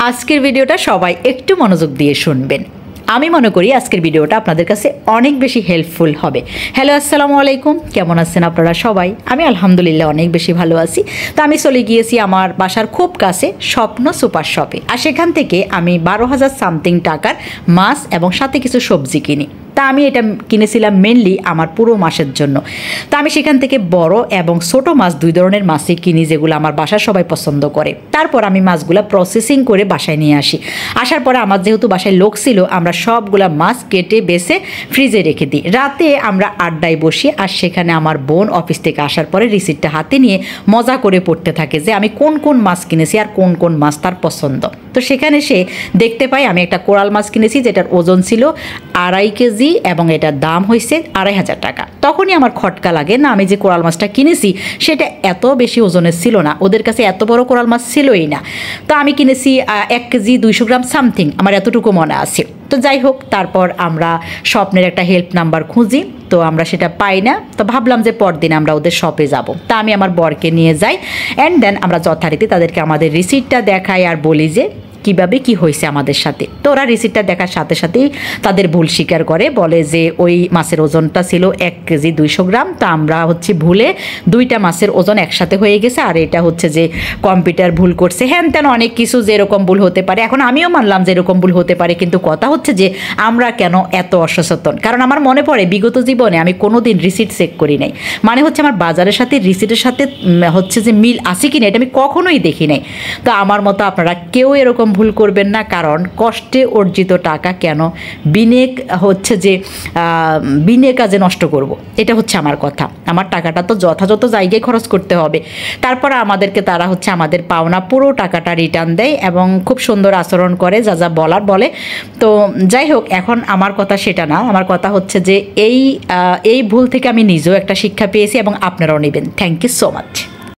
আজকের ভিডিওটা সবাই একটু মনোযোগ দিয়ে শুনবেন। আমি মনে করি আজকের ভিডিওটা আপনাদের কাছে অনেক বেশি হেল্পফুল হবে। হ্যালো, আসসালামু আলাইকুম, কেমন আছেন আপনারা সবাই? আমি আলহামদুলিল্লাহ অনেক বেশি ভালো আছি। তো আমি চলে গিয়েছি আমার বাসার খুব কাছে স্বপ্ন সুপার শপে, আর সেখান থেকে আমি 12,000 সামথিং টাকার মাছ এবং সাথে কিছু সবজি কিনি। তা আমি এটা কিনেছিলাম মেনলি আমার পুরো মাসের জন্য। তা আমি সেখান থেকে বড় এবং ছোট মাছ দুই ধরনের মাছই কিনি, যেগুলো আমার বাসার সবাই পছন্দ করে। তারপর আমি মাছগুলো প্রসেসিং করে বাসায় নিয়ে আসি। আসার পরে আমার যেহেতু বাসায় লোক ছিল, আমরা সবগুলা মাছ কেটে বেছে ফ্রিজে রেখে দিই। রাতে আমরা আড্ডায় বসি, আর সেখানে আমার বোন অফিস থেকে আসার পরে রিসিপ্টটা হাতে নিয়ে মজা করে পড়তে থাকে যে আমি কোন কোন মাছ কিনেছি আর কোন কোন মাছ তার পছন্দ। তো সেখানে সে দেখতে পাই আমি একটা কোরাল মাছ কিনেছি, যেটার ওজন ছিল 2.5 কেজি এবং এটার দাম হয়েছে 2,500 টাকা। তখনই আমার খটকা লাগে, না আমি যে কোরাল মাছটা কিনেছি সেটা এত বেশি ওজনের ছিল না, ওদের কাছে এত বড় কোরাল মাছ ছিলই না। তো আমি কিনেছি 1 কেজি 200 গ্রাম সামথিং, আমার এতটুকু মনে আছে। তো যাই হোক, তারপর আমরা স্বপ্নের একটা হেল্প নাম্বার খুঁজি, তো আমরা সেটা পাই না। তো ভাবলাম যে পরদিন আমরা ওদের শপে যাব। তা আমি আমার বরকে নিয়ে যাই, অ্যান্ড দেন আমরা যথারীতি তাদেরকে আমাদের রিসিপ্টটা দেখাই আর বলি যে কীভাবে কি হয়েছে আমাদের সাথে। তো ওরা রিসিপ্টটা দেখার সাথে সাথেই তাদের ভুল স্বীকার করে, বলে যে ওই মাছের ওজনটা ছিল 1 কেজি 200 গ্রাম। তা আমরা ভুলে 2টা মাছের ওজন একসাথে হয়ে গেছে, আর এটা যে কম্পিউটার ভুল করছে, হ্যান তেন অনেক কিছু যে এরকম ভুল হতে পারে। এখন আমিও মানলাম যে এরকম ভুল হতে পারে, কিন্তু কথা যে আমরা কেন এত অসচেতন। কারণ আমার মনে পড়ে বিগত জীবনে আমি কোনো দিন রিসিপ্ট চেক করি নাই, মানে আমার বাজারের সাথে রিসিপ্টের সাথে যে মিল আছে কিনা এটা আমি কখনোই দেখি নাই। তো আমার মতো আপনারা কেউ এরকম ভুল করবেন না, কারণ কষ্টে অর্জিত টাকা কেন বিনে কাজে নষ্ট করব। এটা আমার কথা। আমার টাকাটা তো যথাযথ জায়গায় খরচ করতে হবে। তারপর আমাদেরকে তারা আমাদের পাওনা পুরো টাকাটা রিটার্ন দেয় এবং খুব সুন্দর আচরণ করে, যা যা বলার বলে। তো যাই হোক, এখন আমার কথা সেটা না, আমার কথা যে এই ভুল থেকে আমি নিজেও একটা শিক্ষা পেয়েছি এবং আপনারাও নেবেন। Thank you so much.